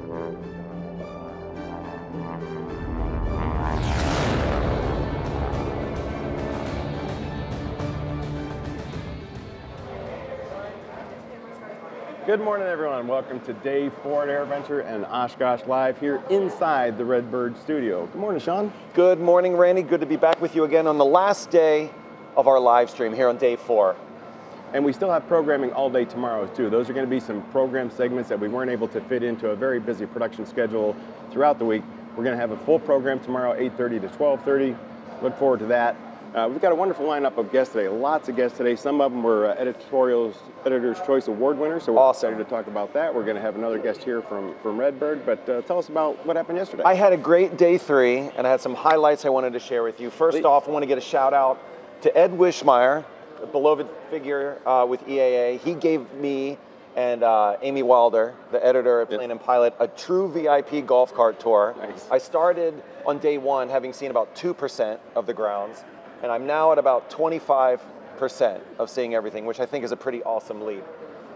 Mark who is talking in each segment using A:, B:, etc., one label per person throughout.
A: Good morning, everyone. Welcome to day 4 at AirVenture and Oshkosh Live here inside the Redbird studio. Good morning, Sean.
B: Good morning, Randy. Good to be back with you again on the last day of our live stream here on day 4.
A: And we still have programming all day tomorrow, too. Those are going to be some program segments that we weren't able to fit into a very busy production schedule throughout the week. We're going to have a full program tomorrow, 8:30 to 12:30. Look forward to that. We've got a wonderful lineup of guests today, lots of guests today. Some of them were Editor's Choice Award winners, so we're
B: awesome.
A: excited to talk about that. We're going to have another guest here from Redbird, but tell us about what happened yesterday.
B: I had a great day 3, and I had some highlights I wanted to share with you. First off, I want to get a shout out to Ed Wishmeyer, a beloved figure with EAA. He gave me and Amy Wilder, the editor at Plane and Pilot, a true VIP golf cart tour.
A: Nice.
B: I started on day 1 having seen about 2% of the grounds, and I'm now at about 25% of seeing everything, which I think is a pretty awesome lead.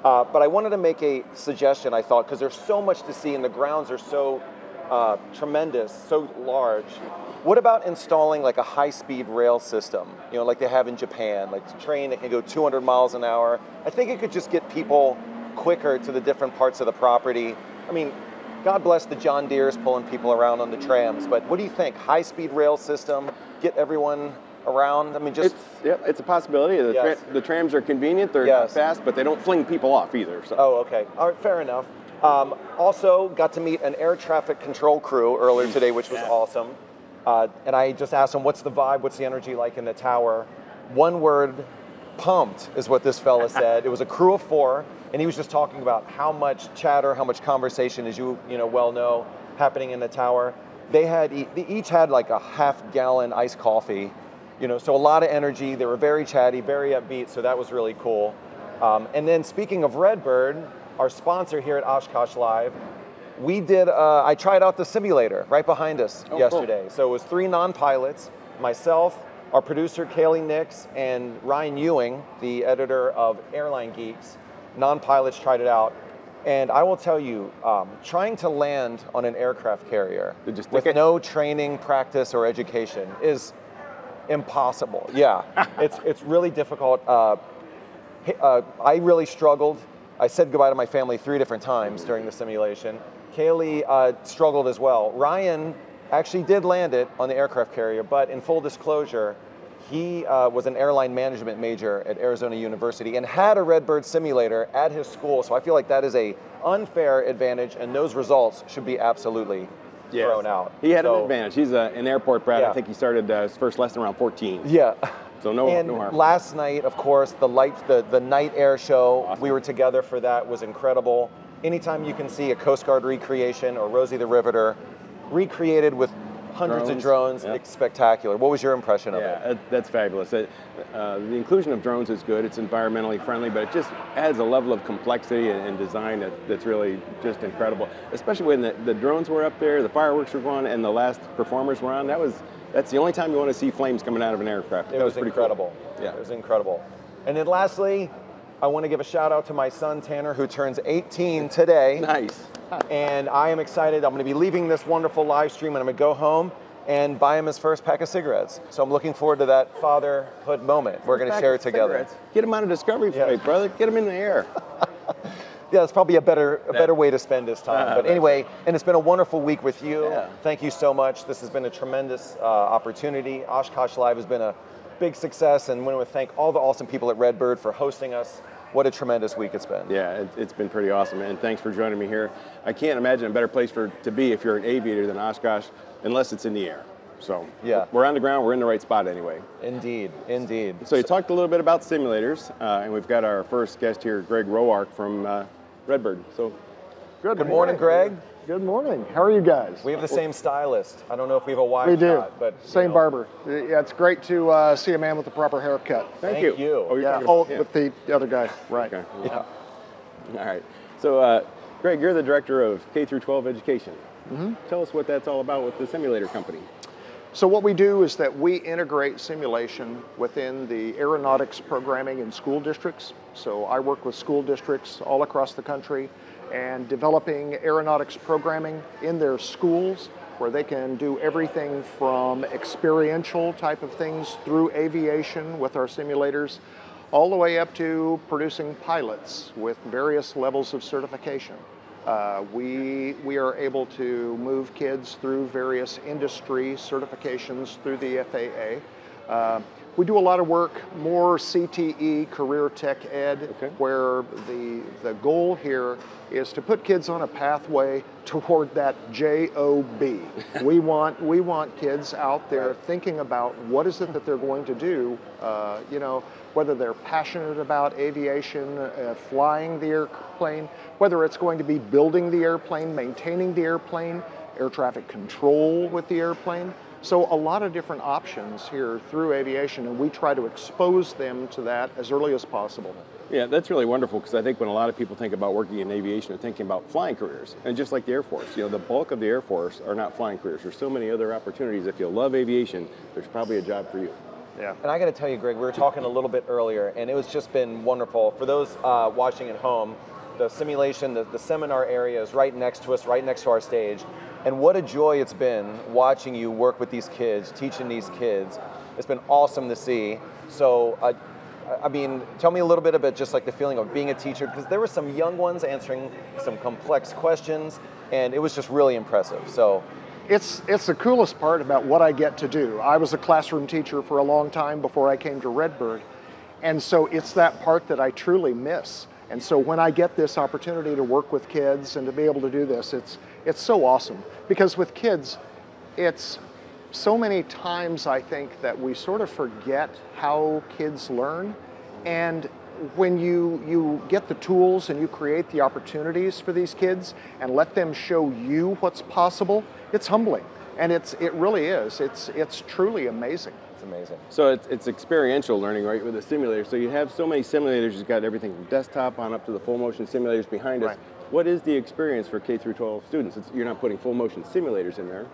B: But I wanted to make a suggestion, I thought, because there's so much to see and the grounds are so tremendous, so large. What about installing like a high-speed rail system, you know, like they have in Japan, like a train that can go 200 miles an hour? I think it could just get people quicker to the different parts of the property. I mean, God bless the John Deeres pulling people around on the trams, but what do you think? High-speed rail system, get everyone around? I mean, just...
A: It's a possibility. The trams are convenient, they're fast, but they don't fling people off either. So.
B: Oh, okay. All right, fair enough. Also, got to meet an air traffic control crew earlier today, which was awesome. And I just asked them, what's the vibe, what's the energy like in the tower? One word, pumped, is what this fella said. It was a crew of 4, and he was just talking about how much chatter, how much conversation, as you well know, happening in the tower. They each had like a half-gallon iced coffee, so a lot of energy. They were very chatty, very upbeat, so that was really cool. And then speaking of Redbird, our sponsor here at Oshkosh Live, I tried out the simulator right behind us yesterday. Cool. So it was 3 non-pilots, myself, our producer Kaylee Nix, and Ryan Ewing, the editor of Airline Geeks. Non-pilots tried it out. And I will tell you, trying to land on an aircraft carrier with no training, practice, or education is impossible. Yeah, it's really difficult. I really struggled. I said goodbye to my family 3 different times during the simulation. Kaylee struggled as well. Ryan actually did land it on the aircraft carrier, but in full disclosure, he was an airline management major at Arizona University and had a Redbird simulator at his school, so I feel like that is an unfair advantage, and those results should be absolutely thrown out.
A: He had an advantage. He's an airport brat. I think he started his first lesson around 14.
B: Yeah.
A: So no harm.
B: Last night, of course, the night air show, awesome. We were together for that, was incredible. Anytime you can see a Coast Guard recreation or Rosie the Riveter recreated with hundreds of drones, it's spectacular. What was your impression of it?
A: Yeah, that's fabulous. The inclusion of drones is good. It's environmentally friendly, but it just adds a level of complexity and design that's really just incredible. Especially when the drones were up there, the fireworks were going, and the last performers were on. That's the only time you want to see flames coming out of an aircraft.
B: It was pretty incredible.
A: Cool. Yeah,
B: it was incredible. And then lastly, I want to give a shout out to my son Tanner, who turns 18 today.
A: Nice.
B: And I am excited. I'm going to be leaving this wonderful live stream, and I'm going to go home and buy him his first pack of cigarettes. So I'm looking forward to that fatherhood moment. We're going to share it together.
A: Cigarettes. Get him on a discovery flight, brother. Get him in the air.
B: Yeah, that's probably a better way to spend his time. But anyway, and it's been a wonderful week with you. Yeah. Thank you so much. This has been a tremendous opportunity. Oshkosh Live has been a big success, and I want to thank all the awesome people at Redbird for hosting us. What a tremendous week it's been.
A: Yeah, it's been pretty awesome, and thanks for joining me here. I can't imagine a better place to be if you're an aviator than Oshkosh, unless it's in the air. So yeah, we're on the ground, we're in the right spot anyway.
B: Indeed, indeed.
A: So you talked a little bit about simulators, and we've got our first guest here, Greg Roark from Redbird. So
B: good morning, Greg.
C: Good morning. How are you guys?
B: We have the same stylist. I don't know if we have a wide shot, but
C: same barber. Yeah, it's great to see a man with the proper haircut.
B: Thank you.
C: With the other guy, right?
A: Okay. Yeah. All right. So, Greg, you're the director of K-12 education. Mm-hmm. Tell us what that's all about with the simulator company.
C: So what we do is that we integrate simulation within the aeronautics programming in school districts. So I work with school districts all across the country, and developing aeronautics programming in their schools, where they can do everything from experiential type of things through aviation with our simulators, all the way up to producing pilots with various levels of certification. We are able to move kids through various industry certifications through the FAA. We do a lot of work, more CTE, career tech ed,
A: okay,
C: where the goal here is to put kids on a pathway toward that JOB. we want kids out there thinking about what is it that they're going to do, you know, whether they're passionate about aviation, flying the airplane, whether it's going to be building the airplane, maintaining the airplane, air traffic control with the airplane. So a lot of different options here through aviation, and we try to expose them to that as early as possible.
A: Yeah, that's really wonderful, because I think when a lot of people think about working in aviation, they're thinking about flying careers. And just like the Air Force, you know, the bulk of the Air Force are not flying careers. There's so many other opportunities. If you love aviation, there's probably a job for you.
C: Yeah.
B: And I got to tell you, Greg, we were talking a little bit earlier, and it was just been wonderful. For those watching at home, the simulation, the seminar area is right next to us, right next to our stage. And what a joy it's been watching you work with these kids, teaching these kids. It's been awesome to see. So, I mean, tell me a little bit about just like the feeling of being a teacher, because there were some young ones answering some complex questions, and it was just really impressive. So,
C: it's the coolest part about what I get to do. I was a classroom teacher for a long time before I came to Redbird, and so it's that part that I truly miss. And so when I get this opportunity to work with kids and to be able to do this, it's so awesome. Because with kids, it's so many times I think that we sort of forget how kids learn. And when you get the tools and you create the opportunities for these kids and let them show you what's possible, it's humbling. And it really is. It's truly amazing.
B: it's amazing.
A: So it's experiential learning, right, with a simulator. So you have so many simulators. You've got everything from desktop on up to the full motion simulators behind us.
C: Right.
A: What is the experience for K through 12 students? You're not putting full motion simulators in there.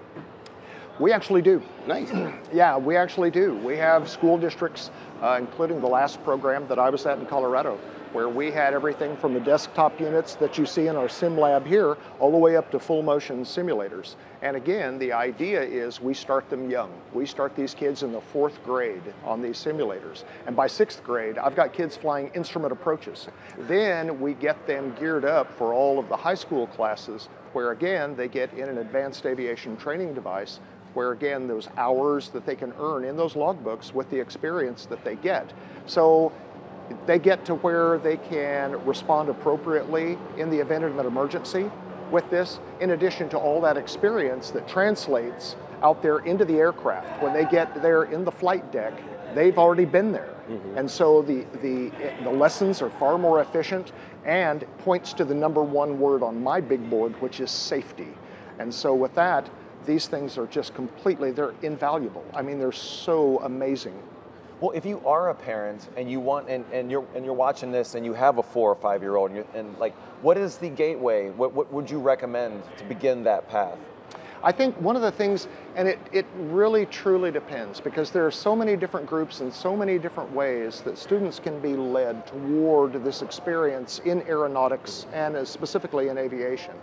C: We actually do.
A: Nice.
C: Yeah, we actually do. We have school districts, including the last program that I was at in Colorado, where we had everything from the desktop units that you see in our sim lab here, all the way up to full motion simulators. And again, the idea is we start them young. We start these kids in the 4th grade on these simulators. And by 6th grade, I've got kids flying instrument approaches. Then we get them geared up for all of the high school classes, where again, they get in an advanced aviation training device, where again, those hours that they can earn in those logbooks with the experience that they get. So they get to where they can respond appropriately in the event of an emergency with this, in addition to all that experience that translates out there into the aircraft. When they get there in the flight deck, they've already been there. Mm-hmm. And so the lessons are far more efficient and points to the #1 word on my big board, which is safety. And so with that, these things are just completely, they're invaluable. I mean, they're so amazing.
B: Well, if you are a parent and you want, and you're watching this and you have a 4 or 5 year old, and like, what is the gateway? What would you recommend to begin that path?
C: I think one of the things, and it really truly depends, because there are so many different groups and so many different ways that students can be led toward this experience in aeronautics and specifically in aviation.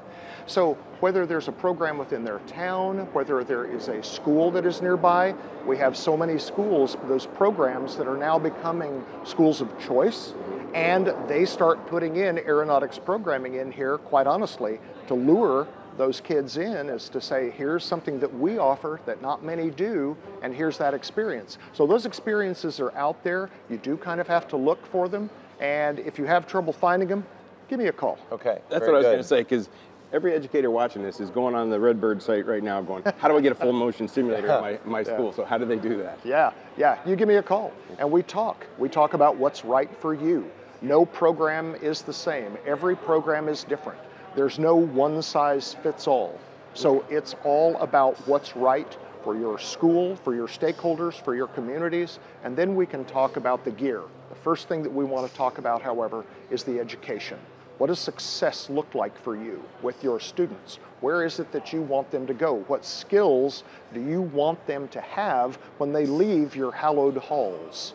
C: So whether there's a program within their town, whether there is a school that is nearby, we have so many schools, those programs that are now becoming schools of choice, and they start putting in aeronautics programming in here, quite honestly, to lure those kids in, is to say, here's something that we offer that not many do, and here's that experience. So those experiences are out there. You do kind of have to look for them, and if you have trouble finding them, give me a call.
B: Okay,
A: that's what I was going to say, because every educator watching this is going on the Redbird site right now going, how do I get a full motion simulator at my school? So how do they do that?
C: Yeah, you give me a call and we talk. We talk about what's right for you. No program is the same. Every program is different. There's no one size fits all. So it's all about what's right for your school, for your stakeholders, for your communities, and then we can talk about the gear. The first thing that we want to talk about, however, is the education. What does success look like for you with your students? Where is it that you want them to go? What skills do you want them to have when they leave your hallowed halls?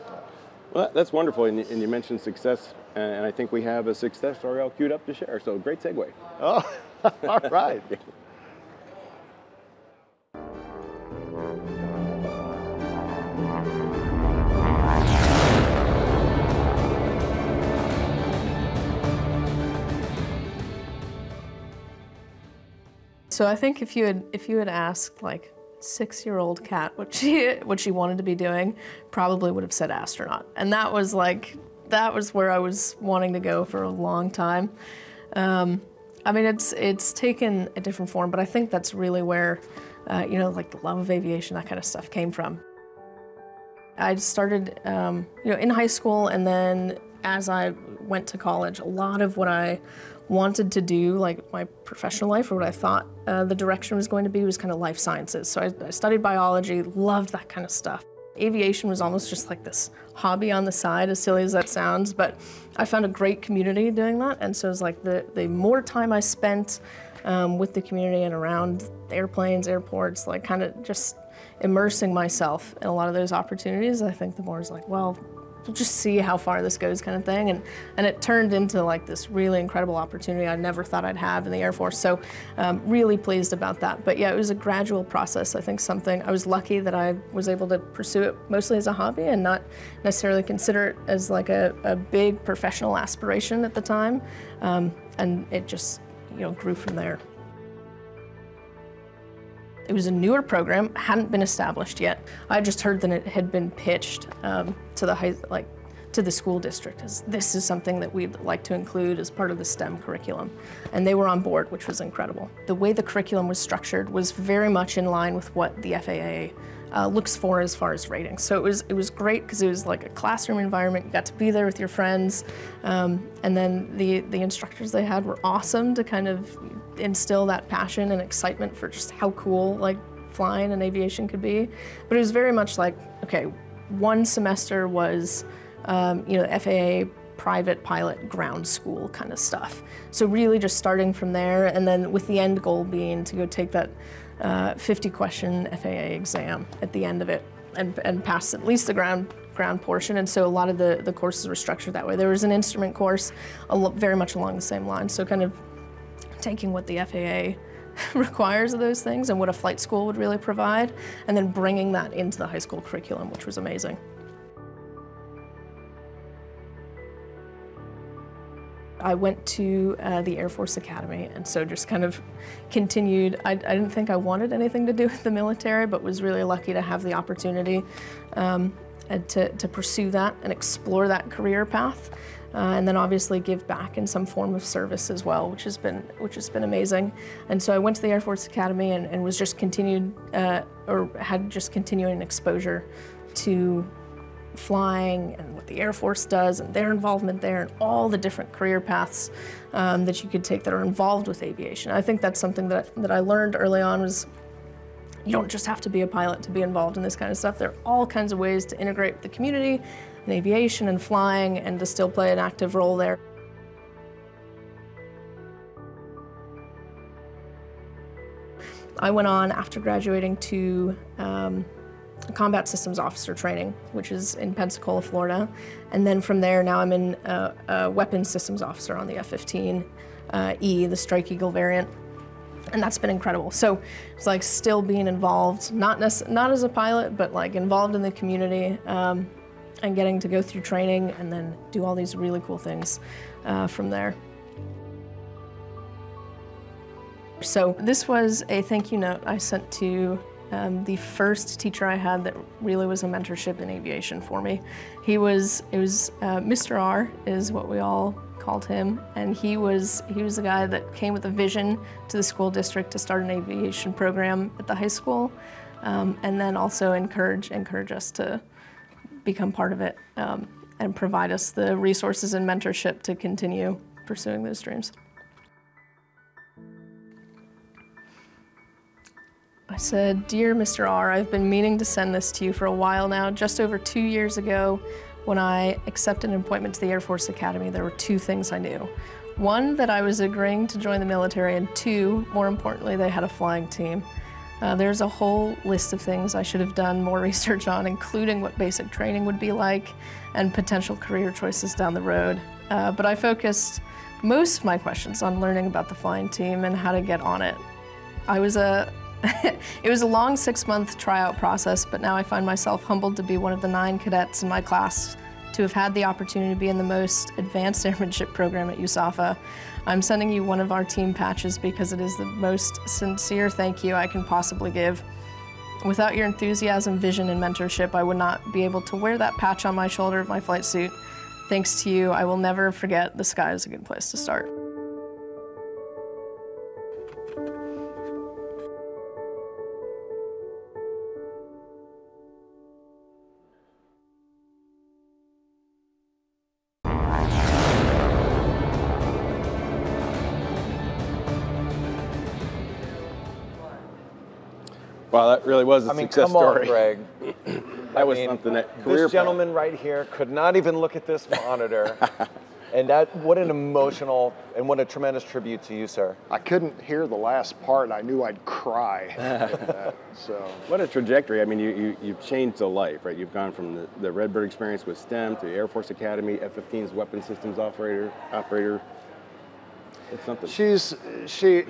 A: Well, that's wonderful, and you mentioned success and I think we have a success story all queued up to share. So great segue.
C: Oh, all right.
D: So I think if you had asked like 6-year-old Kat what she wanted to be doing, probably would have said astronaut. And that was where I was wanting to go for a long time. I mean, it's taken a different form, but I think that's really where, you know, like the love of aviation, that kind of stuff came from. I started, you know, in high school, and then as I went to college, a lot of what I wanted to do, like my professional life, or what I thought the direction was going to be, was kind of life sciences. So I studied biology, loved that kind of stuff. Aviation was almost just like this hobby on the side, as silly as that sounds, but I found a great community doing that, and so it was like the more time I spent with the community and around airplanes, airports, like kind of just immersing myself in a lot of those opportunities, I think the more is like, well, we'll just see how far this goes kind of thing. And it turned into like this really incredible opportunity I never thought I'd have in the Air Force. So really pleased about that. But yeah, it was a gradual process. I think something, I was lucky that I was able to pursue it mostly as a hobby and not necessarily consider it as like a big professional aspiration at the time. And it just, you know, grew from there. It was a newer program, hadn't been established yet. I just heard that it had been pitched to the school district as this is something that we'd like to include as part of the STEM curriculum. And they were on board, which was incredible. The way the curriculum was structured was very much in line with what the FAA looks for as far as ratings. So it was great because it was like a classroom environment. You got to be there with your friends. And then the instructors they had were awesome to kind of instill that passion and excitement for just how cool like flying and aviation could be. But it was very much like, okay, one semester was you know, FAA private pilot ground school kind of stuff. So really just starting from there, and then with the end goal being to go take that 50-question FAA exam at the end of it and pass at least the ground portion. And so a lot of the courses were structured that way. There was an instrument course very much along the same lines. So kind of taking what the FAA requires of those things and what a flight school would really provide, and then bringing that into the high school curriculum, which was amazing. I went to the Air Force Academy, and so just kind of continued. I didn't think I wanted anything to do with the military, but was really lucky to have the opportunity to pursue that and explore that career path. And then obviously give back in some form of service as well, which has been amazing. And so I went to the Air Force Academy and was just continuing exposure to flying and what the Air Force does and their involvement there and all the different career paths that you could take that are involved with aviation. I think that's something that I learned early on was you don't just have to be a pilot to be involved in this kind of stuff. There are all kinds of ways to integrate with the community and aviation and flying and to still play an active role there. I went on after graduating to combat systems officer training, which is in Pensacola, Florida. And then from there, now I'm in a weapons systems officer on the F-15E, the Strike Eagle variant. And that's been incredible. So it's like still being involved, not as a pilot, but like involved in the community and getting to go through training and then do all these really cool things from there. So this was a thank you note I sent to the first teacher I had that really was a mentorship in aviation for me. It was Mr. R is what we all called him, and he was the guy that came with a vision to the school district to start an aviation program at the high school, and then also encourage us to become part of it and provide us the resources and mentorship to continue pursuing those dreams. I said, "Dear Mr. R, I've been meaning to send this to you for a while now. Just over 2 years ago, when I accepted an appointment to the Air Force Academy, there were two things I knew. One, that I was agreeing to join the military, and two, more importantly, they had a flying team. There's a whole list of things I should have done more research on, including what basic training would be like and potential career choices down the road. but I focused most of my questions on learning about the flying team and how to get on it. It was a long 6-month tryout process, but now I find myself humbled to be one of the 9 cadets in my class to have had the opportunity to be in the most advanced airmanship program at USAFA. I'm sending you one of our team patches because it is the most sincere thank you I can possibly give. Without your enthusiasm, vision, and mentorship, I would not be able to wear that patch on my shoulder of my flight suit. Thanks to you, I will never forget the sky is a good place to start.
A: Wow, that really was a success story.
B: Come on, Greg.
A: That was something that career
B: This gentleman right here could not even look at this monitor. And what an emotional and what a tremendous tribute to you, sir.
C: I couldn't hear the last part. I knew I'd cry. So
A: what a trajectory. I mean, you've changed a life, right? You've gone from the Redbird experience with STEM to the Air Force Academy, F-15's weapon systems operator. It's something.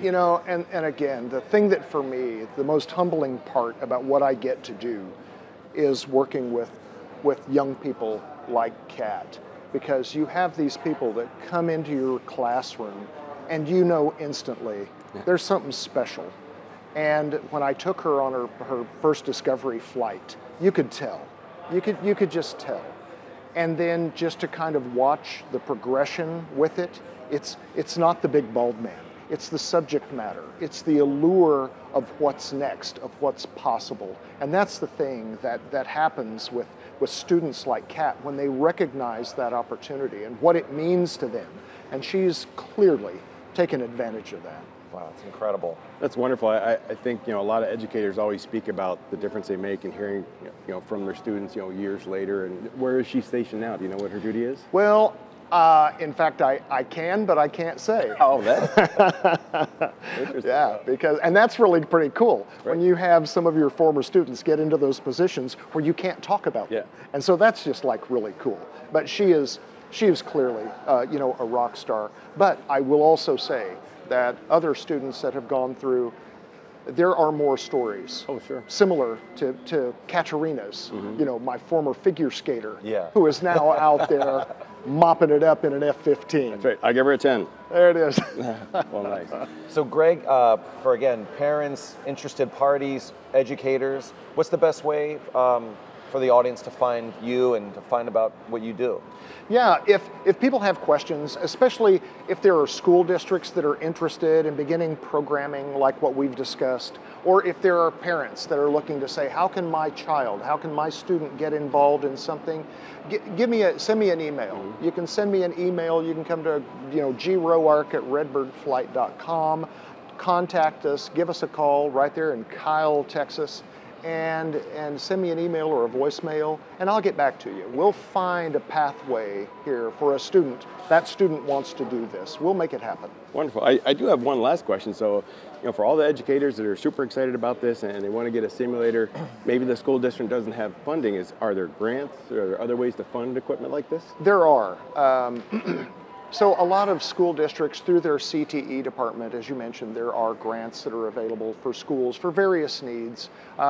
C: You know, and again, the thing that for me, the most humbling part about what I get to do is working with young people like Kat, because you have these people that come into your classroom and you know instantly there's something special. And when I took her on her first discovery flight, you could tell. You could just tell. And then just to kind of watch the progression with it, it's not the big bald man. It's the subject matter. It's the allure of what's next, of what's possible. And that's the thing that happens with students like Kat when they recognize that opportunity and what it means to them. And she's clearly taken advantage of that.
B: Wow, it's incredible.
A: That's wonderful. I think a lot of educators always speak about the difference they make in hearing from their students years later. And where is she stationed now? Do you know what her duty is?
C: Well, in fact, I can, but I can't say.
A: Oh, that's interesting.
C: Yeah, and that's really pretty cool when you have some of your former students get into those positions where you can't talk about them. And so that's just like really cool. But she is clearly, a rock star. But I will also say that other students that have gone through, there are more stories.
A: Oh, sure.
C: Similar to Katerina's, my former figure skater,
B: Yeah.
C: who is now out there mopping it up in an F-15.
A: That's right. I give her a 10.
C: There it is.
A: Well, nice.
B: So Greg, for again, parents, interested parties, educators, what's the best way for the audience to find you and to find about what you do?
C: Yeah, if people have questions, especially if there are school districts that are interested in beginning programming like what we've discussed, or if there are parents that are looking to say, how can my student get involved in something, send me an email.
A: Mm-hmm.
C: You can send me an email. You can come to groark@redbirdflight.com, contact us, give us a call right there in Kyle, Texas. And send me an email or a voicemail, and I'll get back to you. We'll find a pathway here for a student. That student wants to do this. We'll make it happen.
A: Wonderful. I do have one last question. So, for all the educators that are super excited about this and they want to get a simulator, maybe the school district doesn't have funding. Are there grants? Are there other ways to fund equipment like this?
C: There are. So a lot of school districts, through their CTE department, as you mentioned, there are grants that are available for schools for various needs.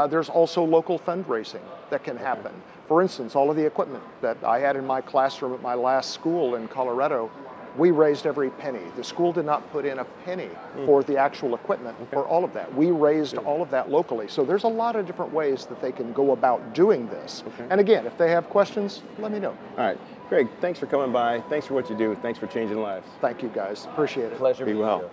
C: There's also local fundraising that can happen. For instance, all of the equipment that I had in my classroom at my last school in Colorado, we raised every penny. The school did not put in a penny for the actual equipment for all of that. We raised all of that locally. So there's a lot of different ways that they can go about doing this. And again, if they have questions, let me know.
A: All right. Greg, thanks for coming by. Thanks for what you do. Thanks for changing lives.
C: Thank you, guys. Appreciate it.
B: Pleasure.
A: Be well.